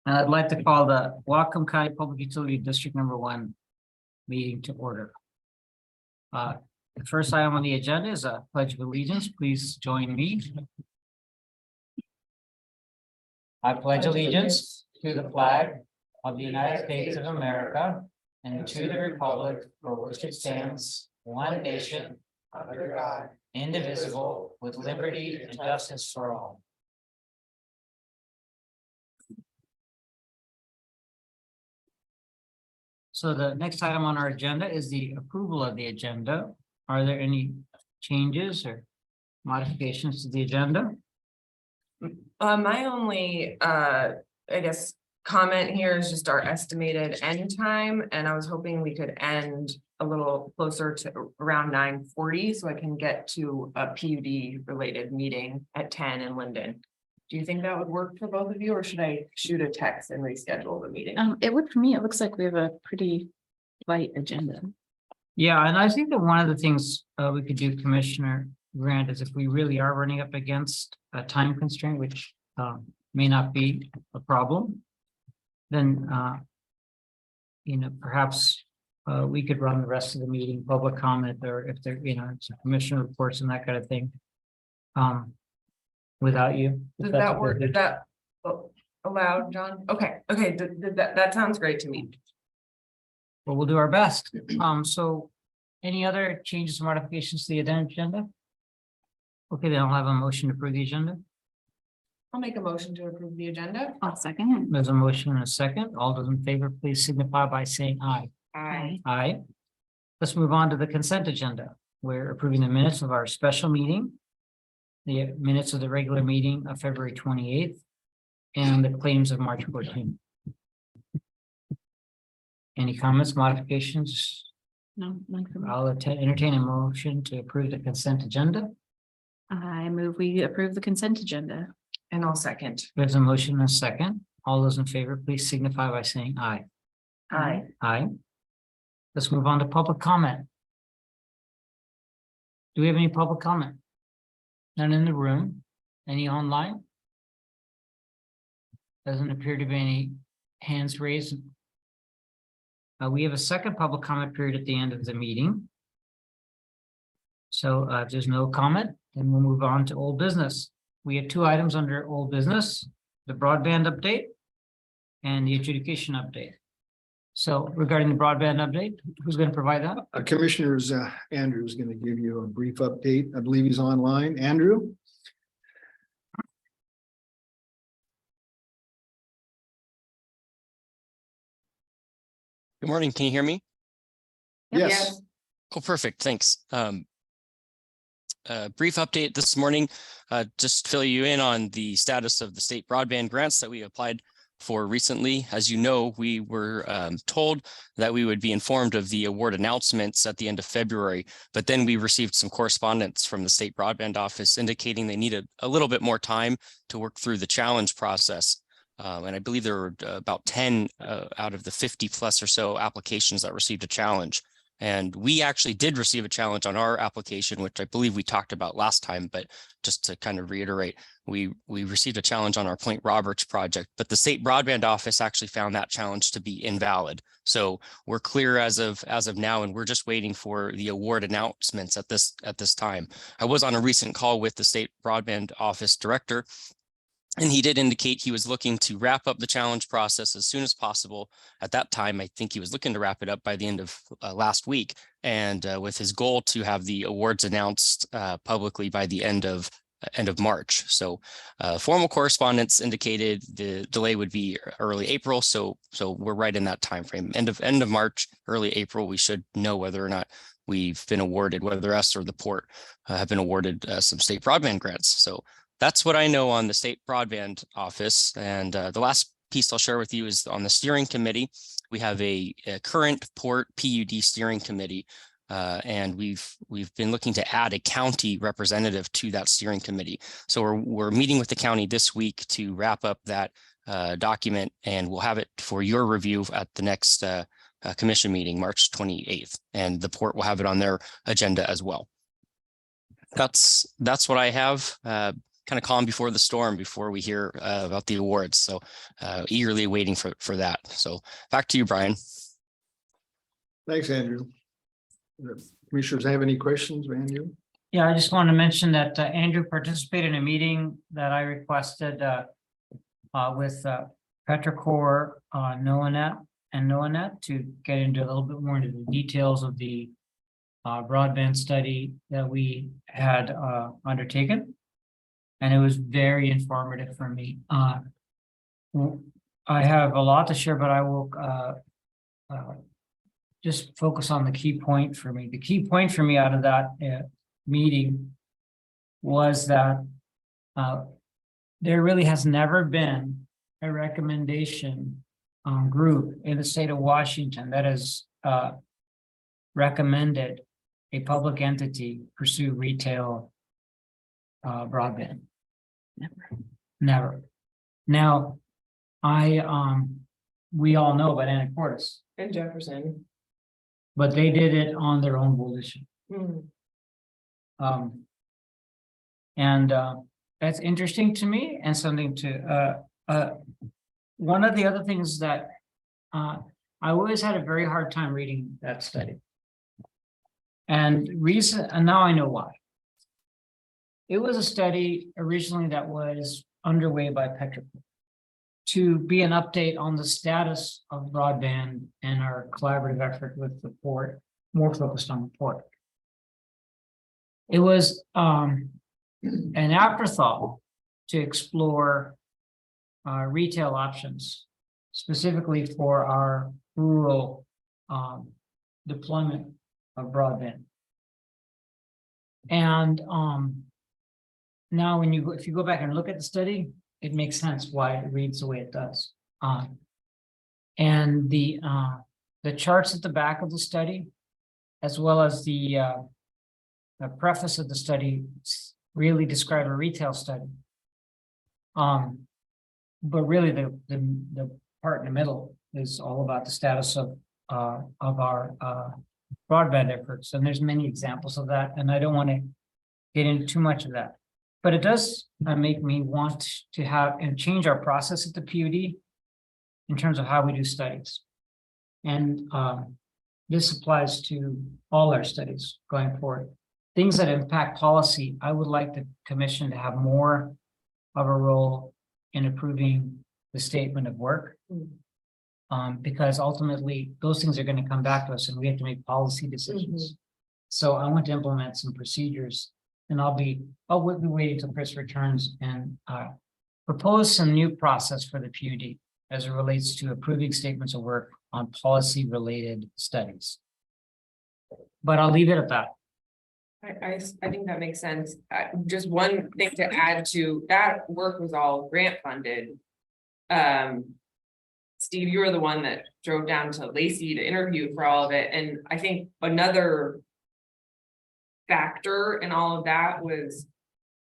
And I'd like to call the Whatcom County Public Utility District #1 meeting to order. The first item on the agenda is a pledge of allegiance. Please join me. I pledge allegiance to the flag of the United States of America and to the republic for which it stands, one nation, under God, indivisible, with liberty and justice for all. So the next item on our agenda is the approval of the agenda. Are there any changes or modifications to the agenda? My only, I guess, comment here is just our estimated end time, and I was hoping we could end a little closer to around 9:40, so I can get to a PUD related meeting at 10 in Linden. Do you think that would work for both of you, or should I shoot a text and reschedule the meeting? It would for me. It looks like we have a pretty light agenda. Yeah, and I think that one of the things we could do, Commissioner Grant, is if we really are running up against a time constraint, which may not be a problem, then perhaps we could run the rest of the meeting public comment, or if there, some commissioner reports and that kind of thing. Without you. Does that work? Is that allowed, John? Okay, that sounds great to me. Well, we'll do our best. So any other changes or modifications to the agenda? Okay, then I'll have a motion to approve the agenda. I'll make a motion to approve the agenda. I'll second. There's a motion and a second. All those in favor, please signify by saying aye. Aye. Aye. Let's move on to the consent agenda. We're approving the minutes of our special meeting, the minutes of the regular meeting of February 28th, and the claims of March 14th. Any comments, modifications? No, none for me. I'll entertain a motion to approve the consent agenda. I move we approve the consent agenda. And I'll second. There's a motion and a second. All those in favor, please signify by saying aye. Aye. Aye. Let's move on to public comment. Do we have any public comment? None in the room? Any online? Doesn't appear to be any hands raised. We have a second public comment period at the end of the meeting. So if there's no comment, then we'll move on to old business. We have two items under old business, the broadband update and the adjudication update. So regarding the broadband update, who's going to provide that? Commissioners, Andrew is going to give you a brief update. I believe he's online. Andrew? Good morning. Can you hear me? Yes. Oh, perfect. Thanks. Brief update this morning, just to fill you in on the status of the state broadband grants that we applied for recently. As you know, we were told that we would be informed of the award announcements at the end of February, but then we received some correspondence from the state broadband office indicating they needed a little bit more time to work through the challenge process. And I believe there were about 10 out of the 50 plus or so applications that received a challenge. And we actually did receive a challenge on our application, which I believe we talked about last time, but just to kind of reiterate, we received a challenge on our Point Roberts project, but the state broadband office actually found that challenge to be invalid. So we're clear as of now, and we're just waiting for the award announcements at this time. I was on a recent call with the state broadband office director, and he did indicate he was looking to wrap up the challenge process as soon as possible. At that time, I think he was looking to wrap it up by the end of last week, and with his goal to have the awards announced publicly by the end of March. So formal correspondence indicated the delay would be early April. So we're right in that time frame. End of March, early April, we should know whether or not we've been awarded, whether us or the port have been awarded some state broadband grants. So that's what I know on the state broadband office. And the last piece I'll share with you is on the steering committee. We have a current port PUD steering committee, and we've been looking to add a county representative to that steering committee. So we're meeting with the county this week to wrap up that document, and we'll have it for your review at the next commission meeting, March 28th, and the port will have it on their agenda as well. That's what I have. kind of calm before the storm before we hear about the awards. So eagerly waiting for that. So back to you, Brian. Thanks, Andrew. Commissioners have any questions, Andrew? Yeah, I just want to mention that Andrew participated in a meeting that I requested with Petrichor, NOAANET to get into a little bit more into the details of the broadband study that we had undertaken. And it was very informative for me. I have a lot to share, but I will just focus on the key point for me. The key point for me out of that meeting was that there really has never been a recommendation group in the state of Washington that has recommended a public entity pursue retail broadband. Never. Now, we all know about Anacortes, And Jefferson. but they did it on their own volition. And that's interesting to me and something to one of the other things that I always had a very hard time reading that study. And now I know why. It was a study originally that was underway by Petrichor to be an update on the status of broadband and our collaborative effort with the port, more focused on the port. It was an afterthought to explore retail options, specifically for our rural deployment of broadband. And now if you go back and look at the study, it makes sense why it reads the way it does. And the charts at the back of the study, as well as the preface of the study, really describe a retail study. But really the part in the middle is all about the status of our broadband efforts. And there's many examples of that, and I don't want to get into too much of that. But it does make me want to have and change our process at the PUD in terms of how we do studies. And this applies to all our studies going forward. Things that impact policy, I would like the commission to have more of a role in approving the statement of work. Because ultimately those things are going to come back to us and we have to make policy decisions. So I want to implement some procedures, and I'll be waiting until Chris returns and propose some new process for the PUD as it relates to approving statements of work on policy related studies. But I'll leave it at that. I think that makes sense. Just one thing to add to that, work was all grant funded. Steve, you were the one that drove down to Lacey to interview for all of it. And I think another factor in all of that was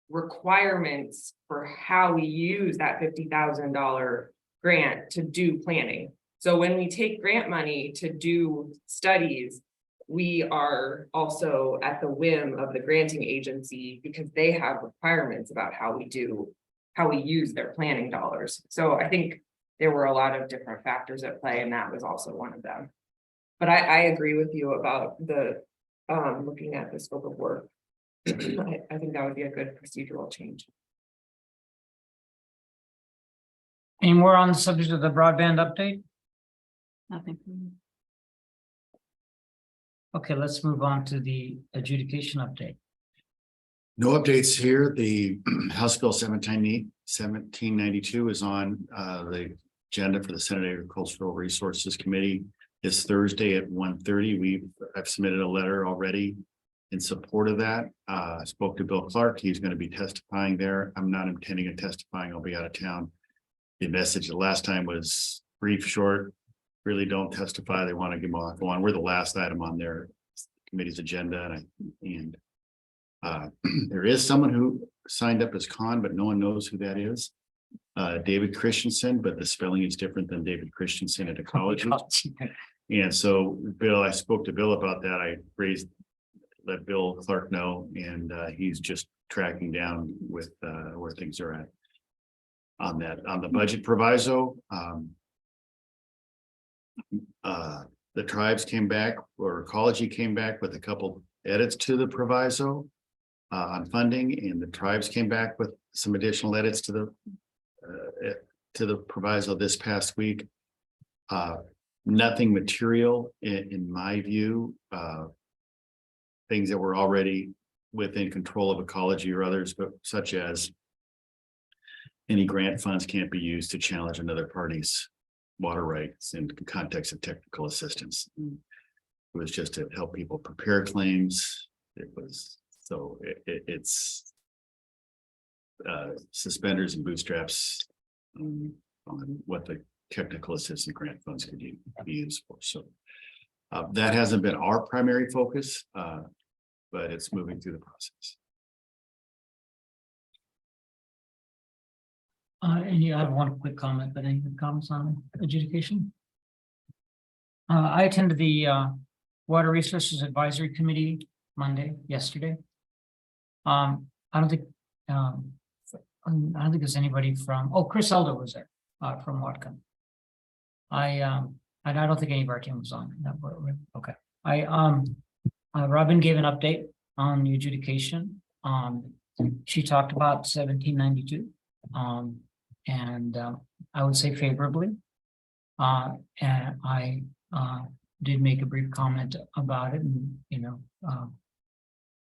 requirements for how we use that $50,000 grant to do planning. So when we take grant money to do studies, we are also at the whim of the granting agency because they have requirements about how we use their planning dollars. So I think there were a lot of different factors at play, and that was also one of them. But I agree with you about the looking at the scope of work. I think that would be a good procedural change. Any more on the subject of the broadband update? Nothing. Okay, let's move on to the adjudication update. No updates here. The House Bill 1792 is on the agenda for the Senate Agricultural Resources Committee this Thursday at 1:30. I've submitted a letter already in support of that. I spoke to Bill Clark. He's going to be testifying there. I'm not intending on testifying. I'll be out of town. The message the last time was brief, short. Really don't testify. They want to get go on. We're the last item on their committee's agenda, and there is someone who signed up as Con, but no one knows who that is. David Christensen, but the spelling is different than David Christensen at a college. And so Bill, I spoke to Bill about that. I raised let Bill Clark know, and he's just tracking down with where things are at. On the budget proviso, the tribes came back, or Ecology came back with a couple edits to the proviso on funding, and the tribes came back with some additional edits to the proviso this past week. Nothing material in my view. Things that were already within control of Ecology or others, but such as any grant funds can't be used to challenge another party's water rights in the context of technical assistance. It was just to help people prepare claims. It was so it's suspenders and bootstraps on what the technical assistance grant funds could be used for. So that hasn't been our primary focus, but it's moving through the process. And you have one quick comment, but any comments on adjudication? I attended the Water Resources Advisory Committee yesterday. I don't think there's anybody from, Chris Elder was there from Whatcom. I don't think any of our team was on that board. Okay. Robin gave an update on the adjudication. She talked about 1792. And I would say favorably. And I did make a brief comment about it, and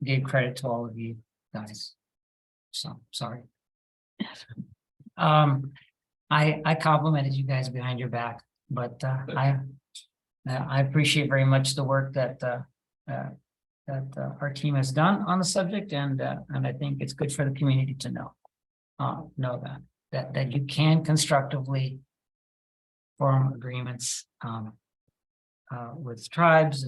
gave credit to all of you guys. So sorry. I complimented you guys behind your back, but I appreciate very much the work that our team has done on the subject, and I think it's good for the community to know that you can constructively form agreements with tribes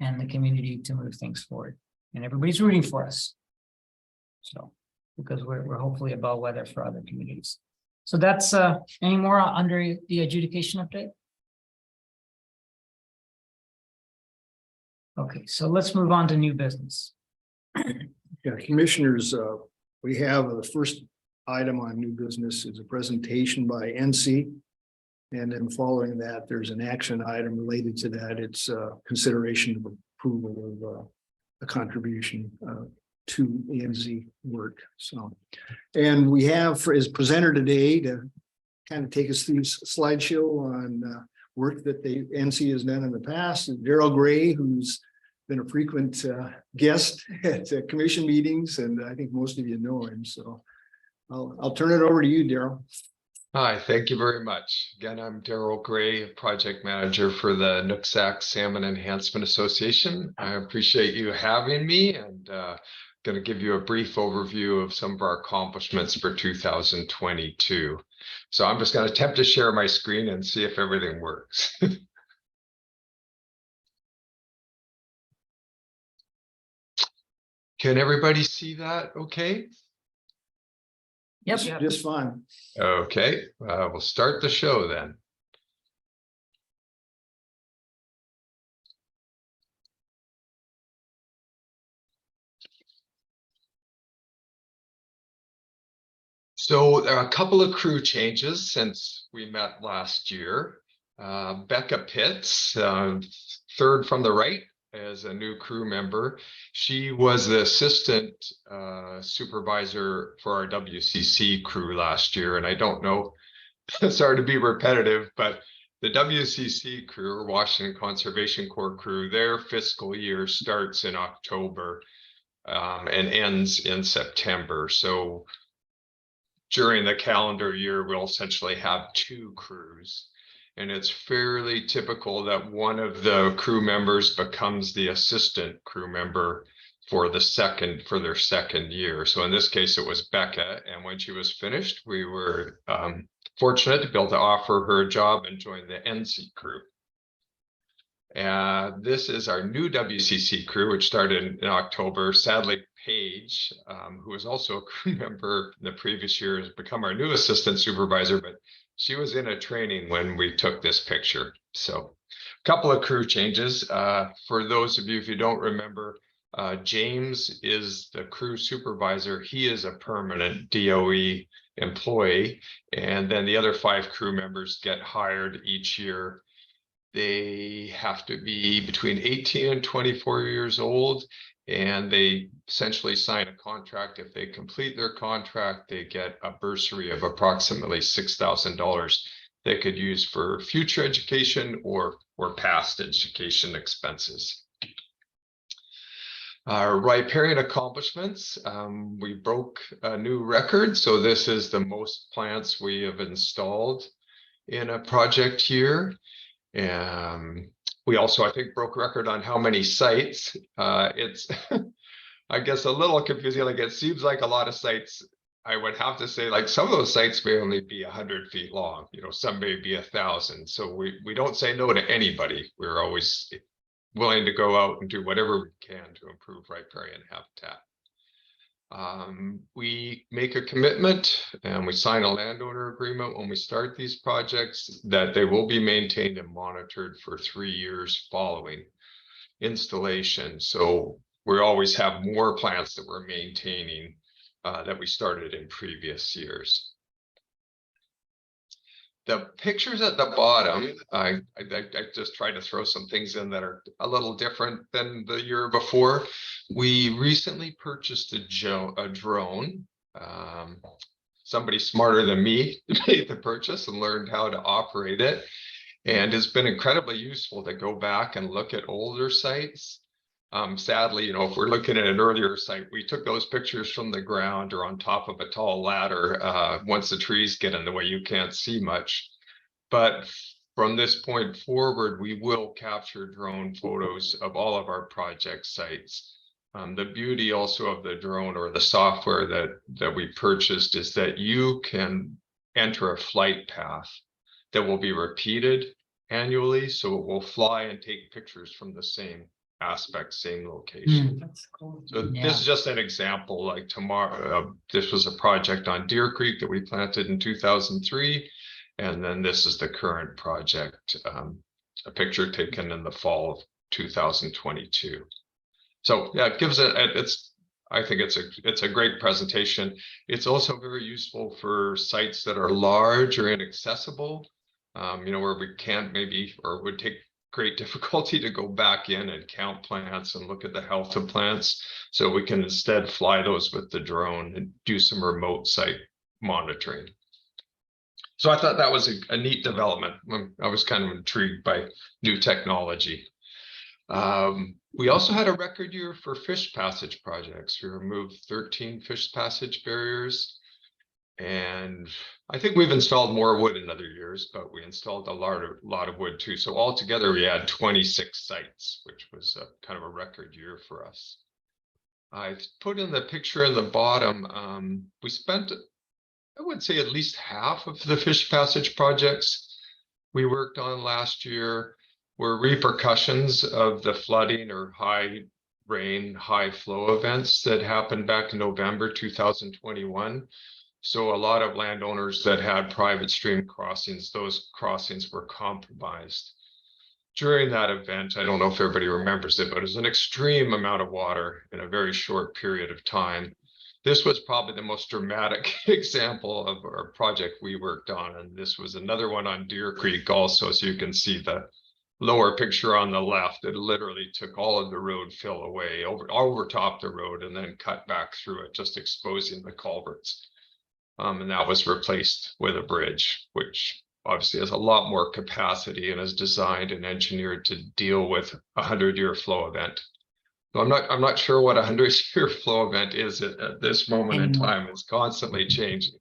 and the community to move things forward, and everybody's rooting for us. So because we're hopefully a bellwether for other communities. So that's any more under the adjudication update? Okay, so let's move on to new business. Yeah, commissioners, we have the first item on new business is a presentation by NC. And then following that, there's an action item related to that. It's consideration of approval of a contribution to NZ work. So, and we have as presenter today to kind of take us through slideshow on work that the NC has done in the past. And Daryl Gray, who's been a frequent guest at commission meetings, and I think most of you know him. So I'll turn it over to you, Daryl. Hi, thank you very much. Again, I'm Daryl Gray, project manager for the Nooksack Salmon Enhancement Association. I appreciate you having me, and going to give you a brief overview of some of our accomplishments for 2022. So I'm just going to attempt to share my screen and see if everything works. Can everybody see that okay? Yep. Just fine. Okay, we'll start the show then. So there are a couple of crew changes since we met last year. Becca Pitts, third from the right, as a new crew member. She was the assistant supervisor for our WCC crew last year. And I don't know, sorry to be repetitive, but the WCC crew, or Washington Conservation Corps crew, their fiscal year starts in October and ends in September. So during the calendar year, we'll essentially have two crews. And it's fairly typical that one of the crew members becomes the assistant crew member for their second year. So in this case, it was Becca. And when she was finished, we were fortunate to be able to offer her a job and join the NC crew. This is our new WCC crew, which started in October. Sadly, Paige, who was also a crew member in the previous year, has become our new assistant supervisor, but she was in a training when we took this picture. So a couple of crew changes. For those of you, if you don't remember, James is the crew supervisor. He is a permanent DOE employee. And then the other 5 crew members get hired each year. They have to be between 18 and 24 years old. And they essentially sign a contract. If they complete their contract, they get a bursary of approximately $6,000 they could use for future education or past education expenses. Our riparian accomplishments, we broke a new record. So this is the most plants we have installed in a project year. We also, I think, broke record on how many sites. It's, I guess, a little confusing. Like, it seems like a lot of sites. I would have to say, like, some of those sites may only be 100 feet long. You know, some may be 1,000. So we don't say no to anybody. We're always willing to go out and do whatever we can to improve riparian habitat. We make a commitment and we sign a landowner agreement when we start these projects that they will be maintained and monitored for 3 years following installation. So we always have more plants that we're maintaining that we started in previous years. The pictures at the bottom, I just tried to throw some things in that are a little different than the year before. We recently purchased a drone. Somebody smarter than me made the purchase and learned how to operate it. And it's been incredibly useful to go back and look at older sites. Sadly, you know, if we're looking at an earlier site, we took those pictures from the ground or on top of a tall ladder. Once the trees get in the way, you can't see much. But from this point forward, we will capture drone photos of all of our project sites. The beauty also of the drone or the software that we purchased is that you can enter a flight path that will be repeated annually. So it will fly and take pictures from the same aspect, same location. That's cool. So Yeah. this is just an example. Like tomorrow, this was a project on Deer Creek that we planted in 2003. And then this is the current project, a picture taken in the fall of 2022. So yeah, it gives I think it's a great presentation. It's also very useful for sites that are large or inaccessible, you know, where we can't maybe, or would take great difficulty to go back in and count plants and look at the health of plants. So we can instead fly those with the drone and do some remote site monitoring. So I thought that was a neat development. I was kind of intrigued by new technology. We also had a record year for fish passage projects. We removed 13 fish passage barriers. And I think we've installed more wood in other years, but we installed a lot of wood too. So altogether, we had 26 sites, which was kind of a record year for us. I've put in the picture in the bottom. We spent, I would say, at least half of the fish passage projects we worked on last year were repercussions of the flooding or high rain, high flow events that happened back in November 2021. So a lot of landowners that had private stream crossings, those crossings were compromised. During that event, I don't know if everybody remembers it, but it was an extreme amount of water in a very short period of time. This was probably the most dramatic example of our project we worked on. And this was another one on Deer Creek also. So you can see the lower picture on the left. It literally took all of the road fill away, overtopped the road and then cut back through it, just exposing the culverts. And that was replaced with a bridge, which obviously has a lot more capacity and is designed and engineered to deal with a 100-year flow event. So I'm not sure what a 100-year flow event is at this moment in time. It's constantly changing.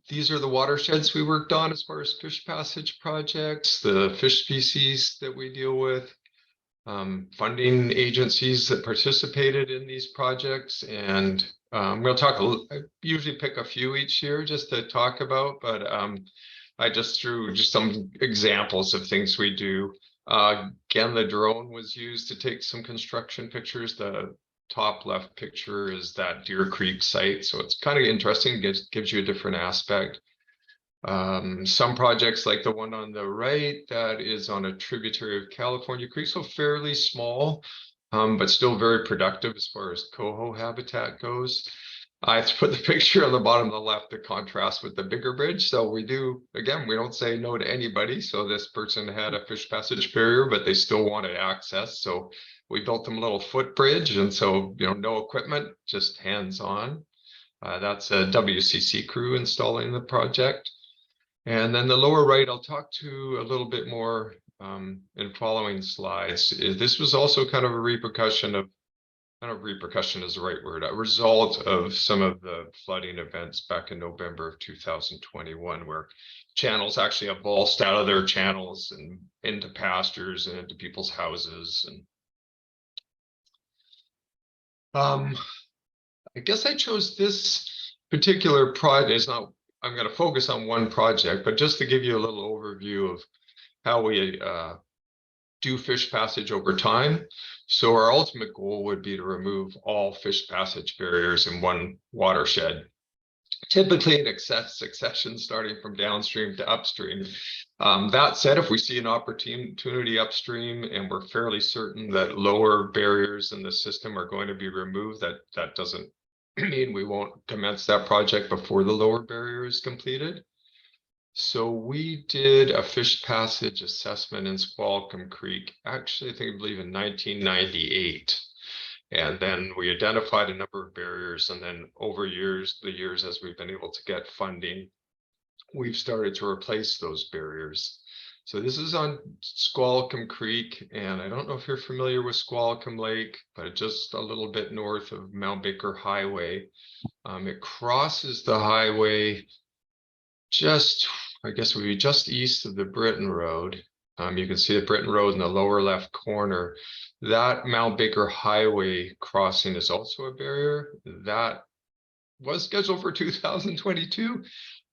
These are the watersheds we worked on as far as fish passage projects, the fish species that we deal with, funding agencies that participated in these projects. And we'll talk I usually pick a few each year just to talk about, but I just threw just some examples of things we do. Again, the drone was used to take some construction pictures. The top left picture is that Deer Creek site. So it's kind of interesting, gives you a different aspect. Some projects like the one on the right, that is on a tributary of California Creek, so fairly small, but still very productive as far as coho habitat goes. I have to put the picture on the bottom of the left to contrast with the bigger bridge. So we do, again, we don't say no to anybody. So this person had a fish passage barrier, but they still wanted access. So we built them a little footbridge. And so, no equipment, just hands-on. That's a WCC crew installing the project. And then the lower right, I'll talk to a little bit more in following slides. This was also kind of a repercussion of, I don't know if repercussion is the right word, a result of some of the flooding events back in November of 2021, where channels actually avulsed out of their channels and into pastures and into people's houses. And I guess I chose this particular project. It's not, I'm going to focus on one project, but just to give you a little overview of how we do fish passage over time. So our ultimate goal would be to remove all fish passage barriers in one watershed, typically in succession starting from downstream to upstream. That said, if we see an opportunity upstream and we're fairly certain that lower barriers in the system are going to be removed, that doesn't mean we won't commence that project before the lower barrier is completed. So we did a fish passage assessment in Whatcom Creek, actually, I believe in 1998. And then we identified a number of barriers. And then over the years, as we've been able to get funding, we've started to replace those barriers. So this is on Whatcom Creek. And I don't know if you're familiar with Whatcom Lake, but just a little bit north of Mount Baker Highway. It crosses the highway just, I guess, would be just east of the Britain Road. You can see the Britain Road in the lower left corner. That Mount Baker Highway crossing is also a barrier. That was scheduled for 2022.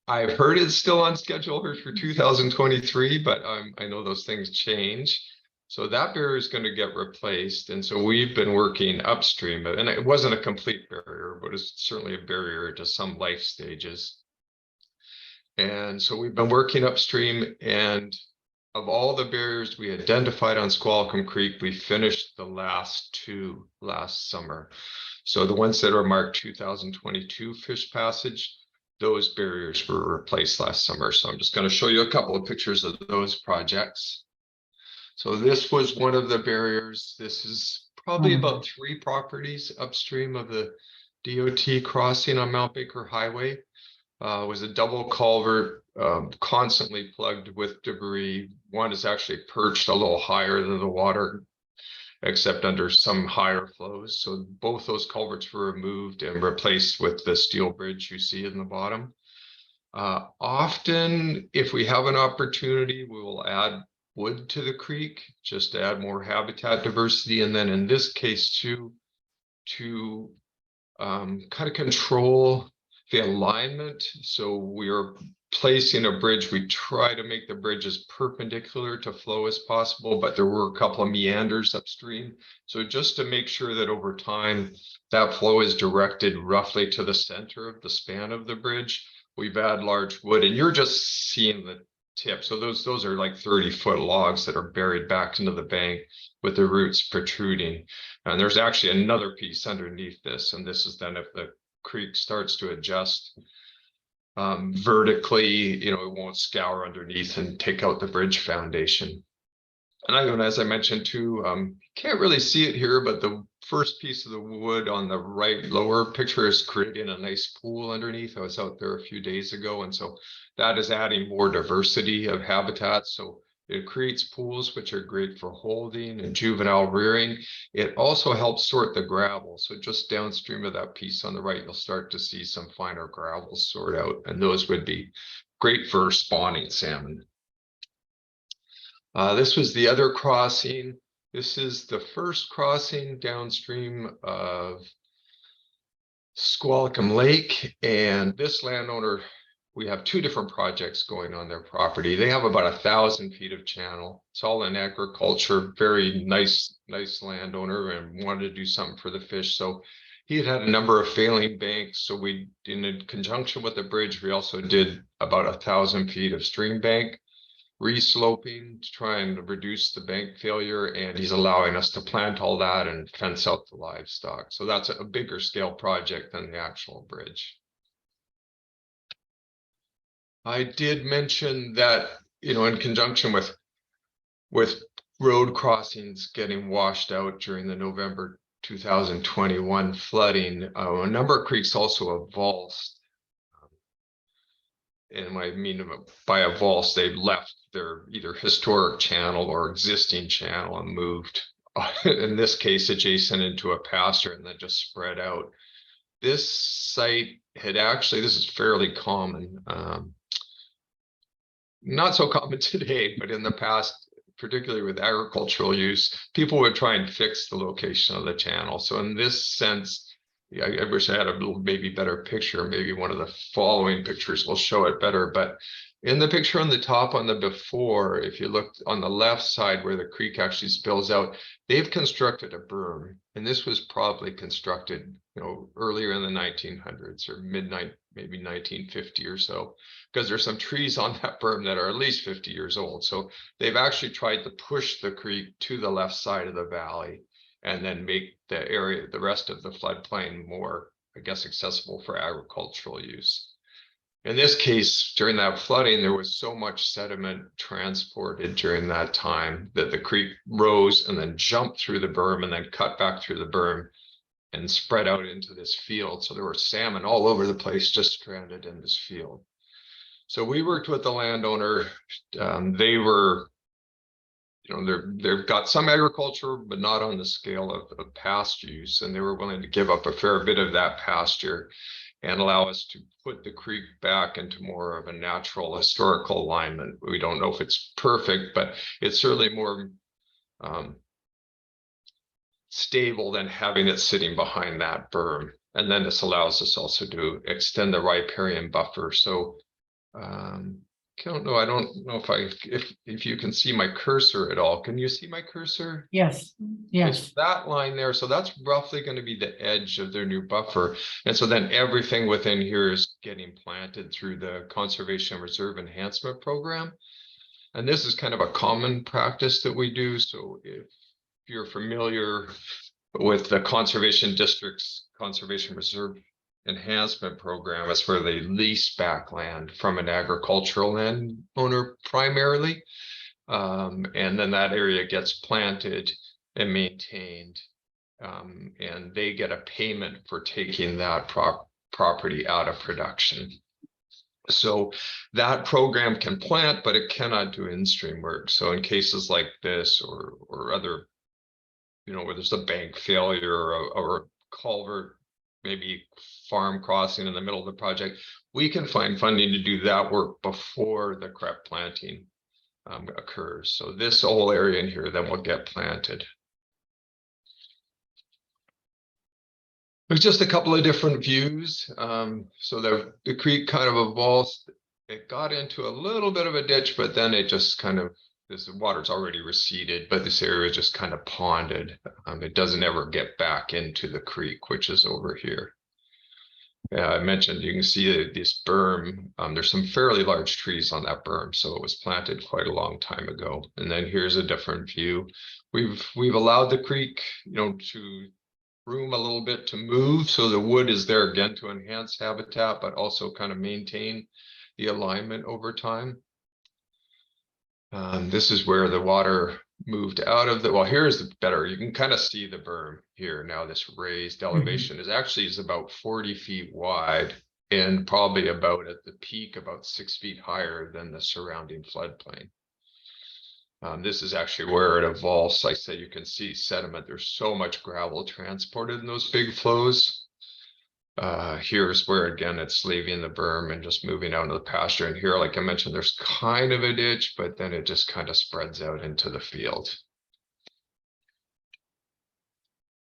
I've heard it's still on schedule for 2023, but I know those things change. So that barrier is going to get replaced. And so we've been working upstream, and it wasn't a complete barrier, but it's certainly a barrier to some life stages. And so we've been working upstream, and of all the barriers we identified on Whatcom Creek, we finished the last two last summer. So the ones that are marked 2022 fish passage, those barriers were replaced last summer. So I'm just going to show you a couple of pictures of those projects. So this was one of the barriers. This is probably about 3 properties upstream of the DOT crossing on Mount Baker Highway. Was a double culvert, constantly plugged with debris. One is actually perched a little higher than the water, except under some higher flows. So both those culverts were removed and replaced with the steel bridge you see in the bottom. Often, if we have an opportunity, we will add wood to the creek just to add more habitat diversity. And then in this case too, to kind of control the alignment. So we are placing a bridge. We try to make the bridge as perpendicular to flow as possible, but there were a couple of meanders upstream. So just to make sure that over time that flow is directed roughly to the center of the span of the bridge, we've added large wood, and you're just seeing the tip. So those are like 30-foot logs that are buried back into the bank with the roots protruding. And there's actually another piece underneath this, and this is then if the creek starts to adjust vertically, it won't scour underneath and take out the bridge foundation. And as I mentioned too, can't really see it here, but the first piece of the wood on the right lower picture is creating a nice pool underneath. I was out there a few days ago, and so that is adding more diversity of habitat. So it creates pools, which are great for holding and juvenile rearing. It also helps sort the gravel. So just downstream of that piece on the right, you'll start to see some finer gravel sort out, and those would be great for spawning salmon. This was the other crossing. This is the first crossing downstream of Whatcom Lake, and this landowner, we have 2 different projects going on their property. They have about 1,000 feet of channel. It's all in agriculture, very nice landowner, and wanted to do something for the fish. So He had a number of failing banks, so we, in conjunction with the bridge, we also did about 1,000 feet of stream bank resloping to try and reduce the bank failure, and he's allowing us to plant all that and fence out the livestock. So that's a bigger scale project than the actual bridge. I did mention that, you know, in conjunction with road crossings getting washed out during the November 2021 flooding, a number of creeks also avulsed. And I mean by avulsed, they left their either historic channel or existing channel and moved, in this case, adjacent into a pasture and then just spread out. This site had actually, this is fairly common. Not so common today, but in the past, particularly with agricultural use, people would try and fix the location of the channel. So in this sense, I wish I had a little maybe better picture. Maybe one of the following pictures will show it better. But in the picture on the top on the before, if you look on the left side where the creek actually spills out, they've constructed a berm. And this was probably constructed, you know, earlier in the 1900s or midnight, maybe 1950 or so, because there's some trees on that berm that are at least 50 years old. So they've actually tried to push the creek to the left side of the valley and then make the area, the rest of the floodplain more, I guess, accessible for agricultural use. In this case, during that flooding, there was so much sediment transported during that time that the creek rose and then jumped through the berm and then cut back through the berm and spread out into this field. So there were salmon all over the place, just stranded in this field. So we worked with the landowner. They were, you know, they've got some agriculture, but not on the scale of past use. And they were willing to give up a fair bit of that pasture and allow us to put the creek back into more of a natural historical alignment. We don't know if it's perfect, but it's certainly more stable than having it sitting behind that berm. And then this allows us also to extend the riparian buffer. So I don't know if you can see my cursor at all. Can you see my cursor? Yes, It's that line there. So that's roughly going to be the edge of their new buffer. And so then everything within here is getting planted through the Conservation Reserve Enhancement Program. And this is kind of a common practice that we do. So if you're familiar with the Conservation District's Conservation Reserve Enhancement Program, is where they lease back land from an agricultural landowner primarily. And then that area gets planted and maintained. And they get a payment for taking that property out of production. So that program can plant, but it cannot do in-stream work. So in cases like this or other, you know, where there's a bank failure or a culvert, maybe farm crossing in the middle of the project, we can find funding to do that work before the correct planting occurs. So this whole area in here then will get planted. There's just a couple of different views. So the creek kind of evolves. It got into a little bit of a ditch, but then it just kind of, the water's already receded, but this area is just kind of ponded. It doesn't ever get back into the creek, which is over here. I mentioned you can see this berm. There's some fairly large trees on that berm, so it was planted quite a long time ago. And then here's a different view. We've allowed the creek, you know, to room a little bit to move, so the wood is there again to enhance habitat, but also kind of maintain the alignment over time. This is where the water moved out of the, well, here's the better, you can kind of see the berm here. Now this raised elevation is about 40 feet wide and probably about at the peak, about 6 feet higher than the surrounding floodplain. This is actually where it evolves. Like I said, you can see sediment. There's so much gravel transported in those big flows. Here's where, again, it's leaving the berm and just moving out into the pasture. And here, like I mentioned, there's kind of a ditch, but then it just kind of spreads out into the field.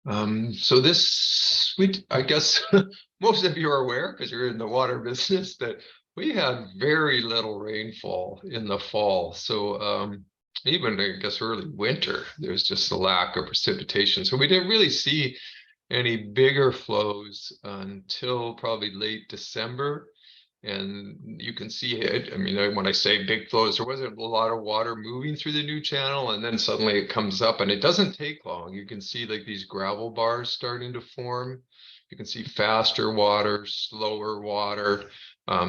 So this, I guess most of you are aware, because you're in the water business, that we had very little rainfall in the fall. So even, I guess, early winter, there's just a lack of precipitation. So we didn't really see any bigger flows until probably late December. And you can see it. I mean, when I say big flows, there wasn't a lot of water moving through the new channel, and then suddenly it comes up, and it doesn't take long. You can see like these gravel bars starting to form. You can see faster water, slower water.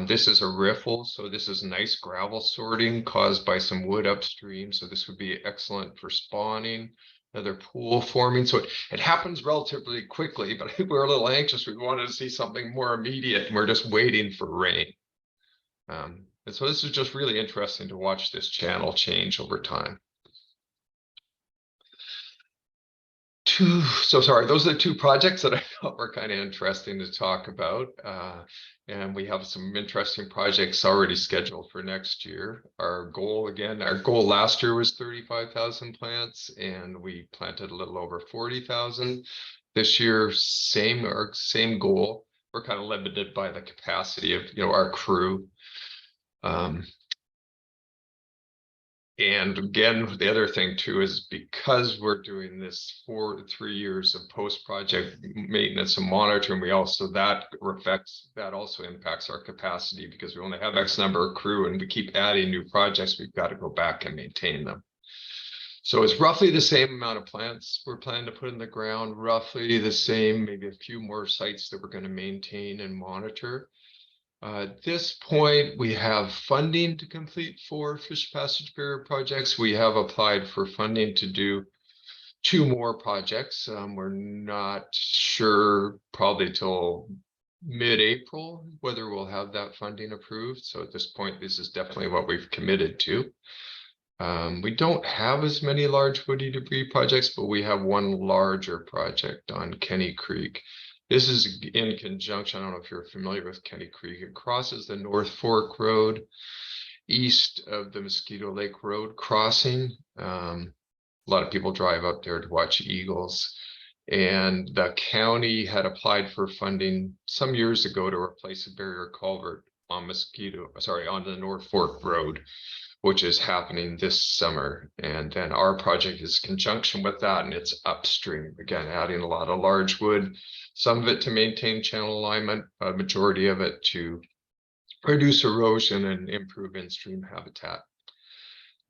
This is a riffle, so this is nice gravel sorting caused by some wood upstream. So this would be excellent for spawning. Another pool forming. So it happens relatively quickly, but I think we're a little anxious. We wanted to see something more immediate, and we're just waiting for rain. And so this is just really interesting to watch this channel change over time. Those are the two projects that I thought were kind of interesting to talk about. And we have some interesting projects already scheduled for next year. Our goal last year was 35,000 plants, and we planted a little over 40,000. This year, same goal. We're kind of limited by the capacity of our crew. And again, the other thing too is because we're doing this 4 to 3 years of post-project maintenance and monitoring, that also impacts our capacity, because we only have X number of crew and we keep adding new projects. We've got to go back and maintain them. So it's roughly the same amount of plants we're planning to put in the ground, roughly the same, maybe a few more sites that we're going to maintain and monitor. At this point, we have funding to complete 4 fish passage barrier projects. We have applied for funding to do 2 more projects. We're not sure, probably till mid-April, whether we'll have that funding approved. So at this point, this is definitely what we've committed to. We don't have as many large woody debris projects, but we have one larger project on Kenny Creek. This is in conjunction. I don't know if you're familiar with Kenny Creek. It crosses the North Fork Road east of the Mosquito Lake Road crossing. A lot of people drive up there to watch eagles. And the county had applied for funding some years ago to replace a barrier culvert on the North Fork Road, which is happening this summer. And then our project is in conjunction with that, and it's upstream. Again, adding a lot of large wood, some of it to maintain channel alignment, a majority of it to reduce erosion and improve in-stream habitat.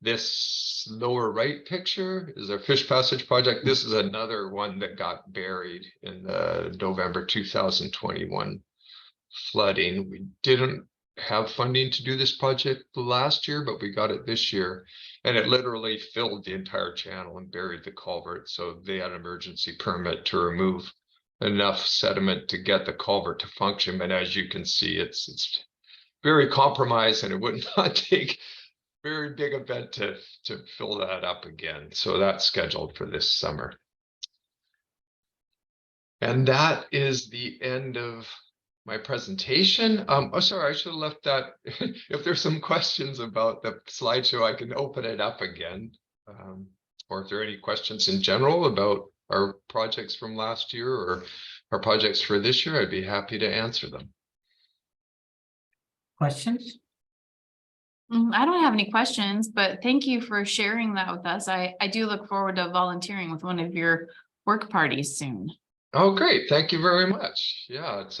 This lower right picture is our fish passage project. This is another one that got buried in the November 2021 flooding. We didn't have funding to do this project last year, but we got it this year, and it literally filled the entire channel and buried the culvert. So they had an emergency permit to remove enough sediment to get the culvert to function. But as you can see, it's very compromised, and it would not take very big event to fill that up again. So that's scheduled for this summer. And that is the end of my presentation. Oh, sorry, I should have left that. If there's some questions about the slideshow, I can open it up again. Or if there are any questions in general about our projects from last year or our projects for this year, I'd be happy to answer them. Questions? I don't have any questions, but thank you for sharing that with us. I do look forward to volunteering with one of your work parties soon. Oh, great. Thank you very much. Yeah, it's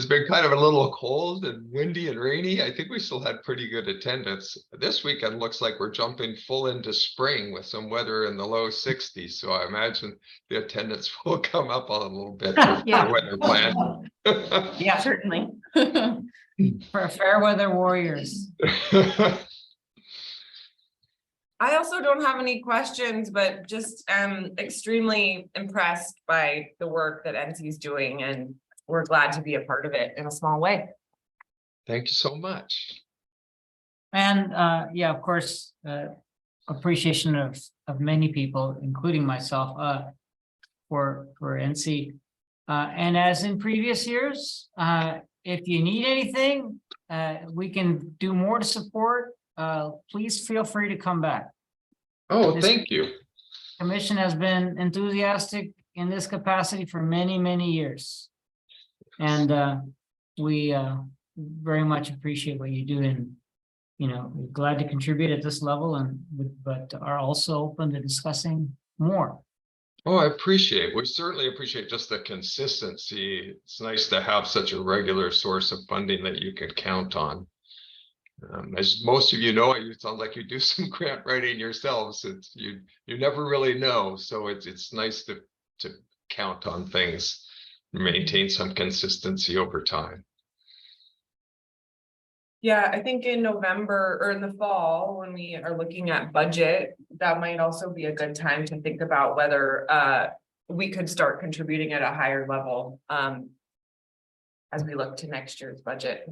been kind of a little cold and windy and rainy. I think we still had pretty good attendance. This weekend looks like we're jumping full into spring with some weather in the low 60s. So I imagine the attendance will come up a little bit for Yeah. weather plan. Yeah, certainly. For fair weather warriors. I also don't have any questions, but just extremely impressed by the work that NC is doing, and we're glad to be a part of it in a small way. Thank you so much. And yeah, of course, appreciation of many people, including myself, for NC. And as in previous years, if you need anything, we can do more to support. Please feel free to come back. Oh, thank you. Commission has been enthusiastic in this capacity for many, many years. And we very much appreciate what you do, and we're glad to contribute at this level, but are also open to discussing more. Oh, we certainly appreciate just the consistency. It's nice to have such a regular source of funding that you can count on. As most of you know, it sounds like you do some grant writing yourselves. It's you never really know. So it's nice to count on things, maintain some consistency over time. Yeah, I think in November or in the fall, when we are looking at budget, that might also be a good time to think about whether we could start contributing at a higher level as we look to next year's budget.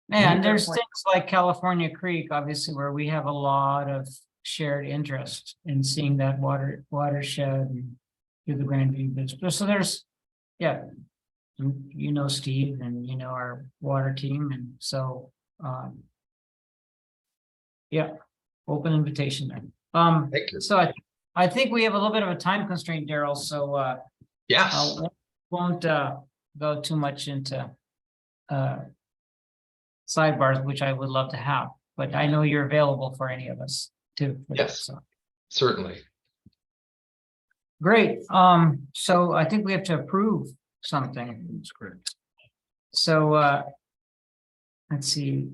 And there's things like California Creek, obviously, where we have a lot of shared interest in seeing that watershed and through the Grandview business. So there's, yeah. You know Steve and you know our water team, and so yeah, open invitation there. Thank you. So I think we have a little bit of a time constraint, Daryl, so Yes. won't go too much into sidebars, which I would love to have, but I know you're available for any of us too. Yes. So. Certainly. Great. So I think we have to approve something. That's correct. So let's see.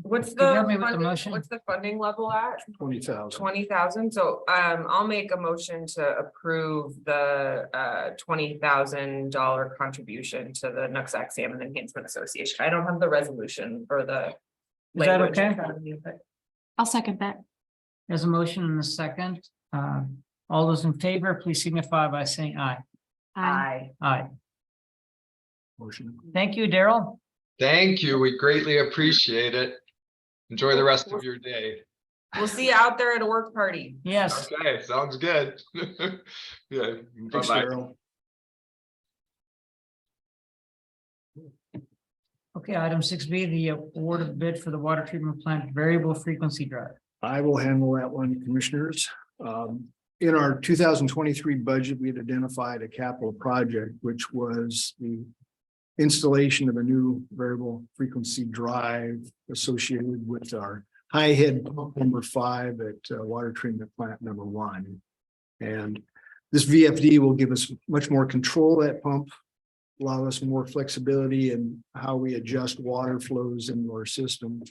What's Could you the help me with the funding, motion? what's the funding level at? 20,000. 20,000. So I'll make a motion to approve the $20,000 contribution to the Nooksack Salmon Enhancement Association. I don't have the resolution or the Is that language in okay? front of me, but I'll second that. There's a motion and a second. All those in favor, please signify by saying aye. I Aye. Motion. Thank you, Daryl. Thank you. We greatly appreciate it. Enjoy the rest of your day. we'll see you out there at a work party. Yes. Okay, sounds good. Yeah. Thanks, Bye-bye. Daryl. Okay, item 6B, the award of bid for the water treatment plant variable frequency drive. I will handle that one, commissioners. In our 2023 budget, we had identified a capital project, which was the installation of a new variable frequency drive associated with our high head pump number 5 at water treatment plant number 1. And this VFD will give us much more control of that pump, allow us more flexibility in how we adjust water flows into our system.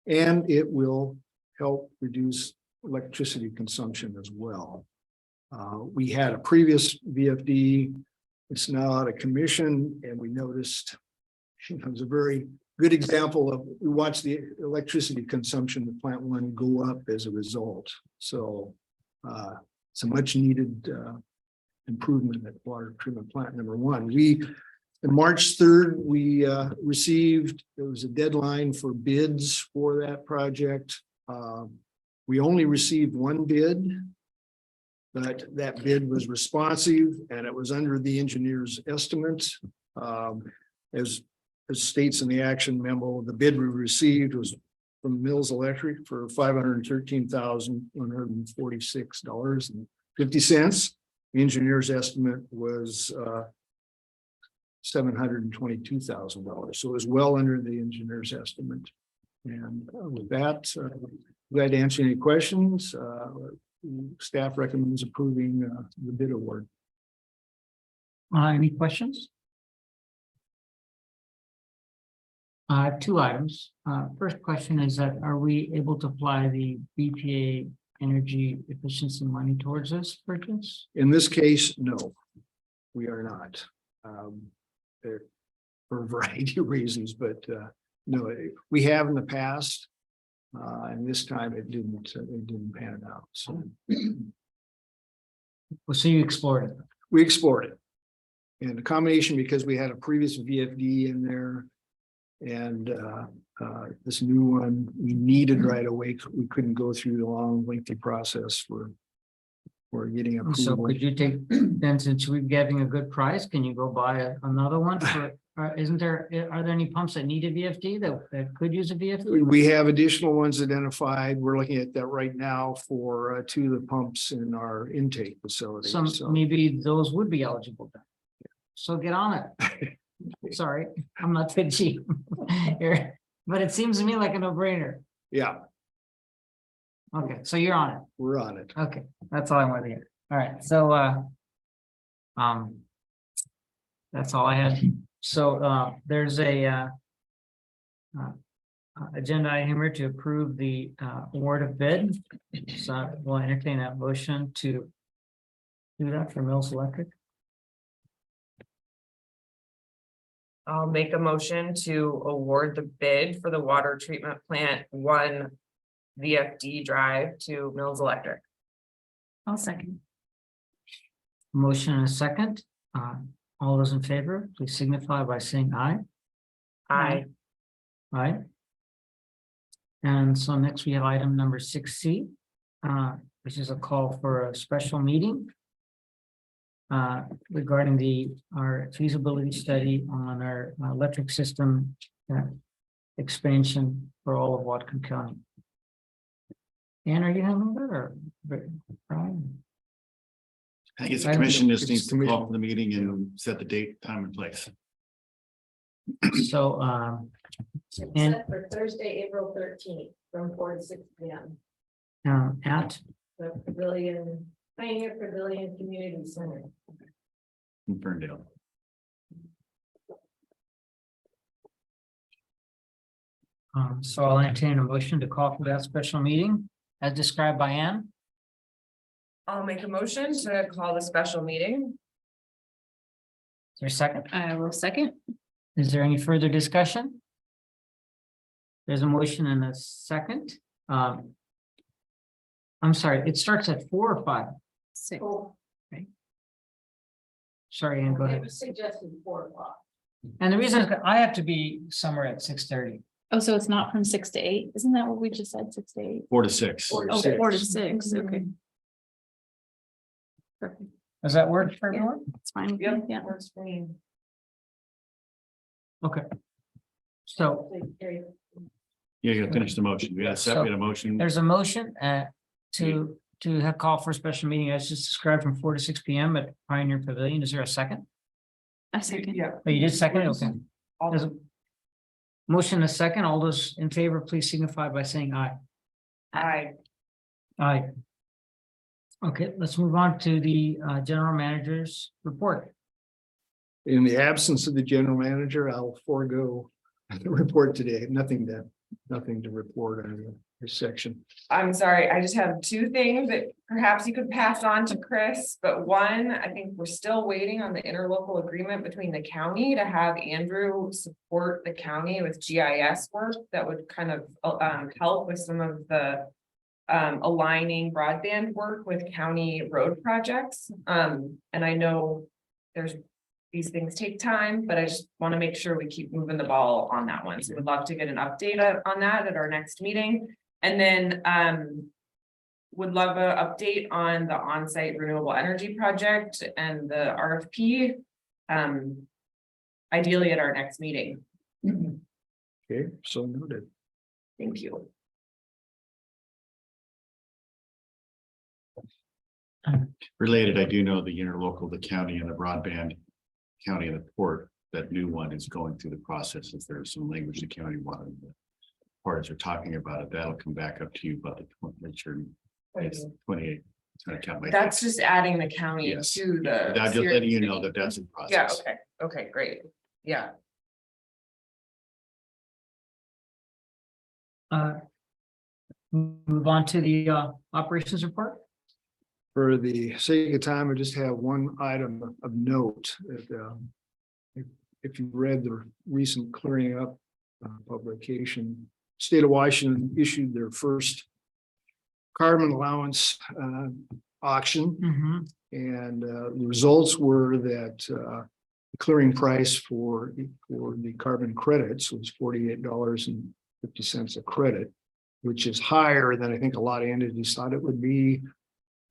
And it will help reduce electricity consumption as well. We had a previous VFD. It's now out of commission, and we noticed it was a very good example of, we watched the electricity consumption of plant 1 go up as a result. So it's a much needed improvement at water treatment plant number 1. On March 3rd, we received, there was a deadline for bids for that project. We only received 1 bid, but that bid was responsive and it was under the engineer's estimate. As states in the action memo, the bid we received was from Mills Electric for $513,146.50. The engineer's estimate was $722,000. So it was well under the engineer's estimate. And with that, glad to answer any questions. Staff recommends approving the bid award. Any questions? I have 2 items. First question is that, are we able to apply the BPA energy efficiency money towards this purchase? In this case, no, we are not. For a variety of reasons, but no, we have in the past. And this time it didn't pan out. So Well, so you explored it. we explored it. And the combination, because we had a previous VFD in there. And this new one we needed right away. We couldn't go through the long lengthy process for getting So approval. could you take, then since we're getting a good price, can you go buy another one for, are there any pumps that need a VFD that could use a VFD? We have additional ones identified. We're looking at that right now for 2 of the pumps in our intake facility. So maybe those would be eligible then. So get on it. Sorry, I'm not pitchy here, but it seems to me like a no-brainer. Yeah, Okay, so you're on it. we're on it. Okay, that's all I wanted to hear. All right, so That's all I had. So, there's a, agenda item here to approve the, award of bid. So we'll entertain that motion to do that for Mills Electric. I'll make a motion to award the bid for the water treatment plant 1 VFD drive to Mills Electric. I'll second. Motion and a second. All those in favor, please signify by saying aye. Aye. Aye. And so next we have item number 6C, which is a call for a special meeting regarding our feasibility study on our electric system expansion for all of Whatcom County. Ann, are you handling that or Brian? I guess the I don't commission know. just It's needs to commission. call for the meeting and set the date, time and place. So, and For Thursday, April 13th, from 4 to 6 p.m. at The Pavilion, Pioneer Pavilion Community Center. In Ferndale. So I'll entertain a motion to call for that special meeting as described by Ann. I'll make a motion to call the special meeting. Is there a second? I will second. Is there any further discussion? There's a motion and a second. I'm sorry, it starts at 4 or 5. 6. Oh, Sorry, Ann, go it ahead. was suggested 4 o'clock. And the reason is I have to be somewhere at 6:30. Oh, so it's not from 6 to 8? Isn't that what we just said, 6 to 8? 4 to 6. Oh, 4 to 6, okay. Perfect, Does that work for everyone? that's fine. with me, Yep, Yeah. works for me. Okay. So Yeah, you gotta finish the motion. We got a set, we got a motion. there's a motion to have call for a special meeting as just described from 4 to 6 p.m. at Pioneer Pavilion. Is there a second? A second. Yeah. Oh, you did second it? Okay. There's a motion, a second. All those in favor, please signify by saying aye. Aye. Aye. Okay, let's move on to the general manager's report. In the absence of the general manager, I'll forego the report today. Nothing to report on this section. I'm sorry, I just have 2 things that perhaps you could pass on to Chris, but one, I think we're still waiting on the interlocal agreement between the county to have Andrew support the county with GIS work that would kind of help with some of the aligning broadband work with county road projects. And I know these things take time, but I just want to make sure we keep moving the ball on that one. So we'd love to get an update on that at our next meeting. And then would love an update on the on-site renewable energy project and the RFP. Ideally at our next meeting. Okay, so noted. Thank you. Related, I do know the interlocal, the county and the broadband, county and the port, that new one is going through the processes. There's some language the county wanted. The parties are talking about it. That'll come back up to you, but make sure it's 28. It's gonna count. That's just adding the county Yes. to the. I'm just letting you know that that's in Yeah, process. okay, great. Yeah, Move on to the operations report. For the sake of time, I just have one item of note. If you read the recent clearing up publication, State of Washington issued their first carbon allowance auction. Mm-hmm. And the results were that the clearing price for the carbon credits was $48.50 a credit, which is higher than I think a lot of entities thought it would be.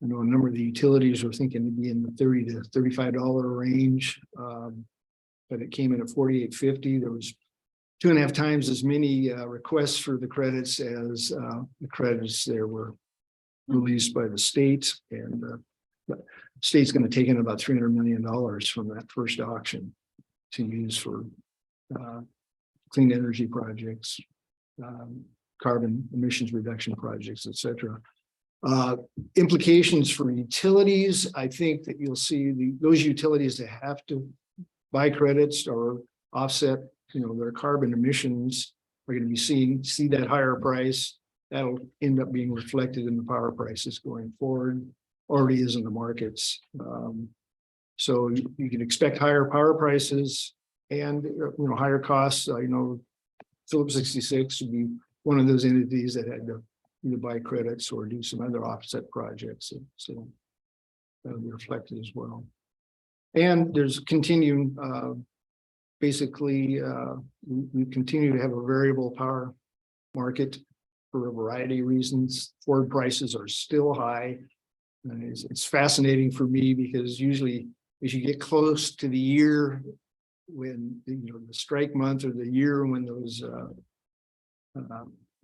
I know a number of the utilities were thinking it'd be in the $30 to $35 range, but it came in at $48.50. There was 2.5 times as many requests for the credits as the credits there were released by the state, and the state's going to take in about $300 million from that first auction to use for clean energy projects, carbon emissions reduction projects, et cetera. Implications for utilities, I think that you'll see those utilities that have to buy credits or offset, their carbon emissions are going to be see that higher price. That'll end up being reflected in the power prices going forward, already is in the markets. So you can expect higher power prices and, higher costs. Phillips 66 would be one of those entities that had to either buy credits or do some other offset projects. So that'll be reflected as well. And there's continuing, basically, we continue to have a variable power market for a variety of reasons. Forward prices are still high. And it's fascinating for me because usually as you get close to the year when, the strike month or the year when those,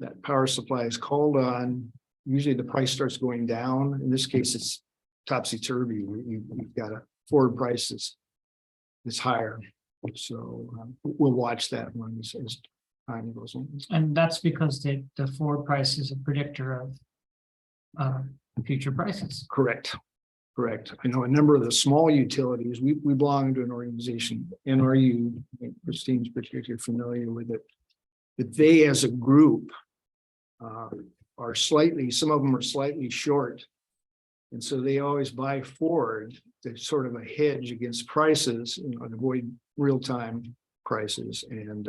that power supply is called on, usually the price starts going down. In this case, it's topsy-turvy. You've got a forward price that's higher. So we'll watch that one as time goes on. And that's because the forward price is a predictor of future prices. Correct. I know a number of the small utilities, we belong to an organization, NRU, I think Christine's particularly familiar with it. But they as a group are some of them are slightly short. And so they always buy forward to sort of a hedge against prices, to avoid real-time prices. And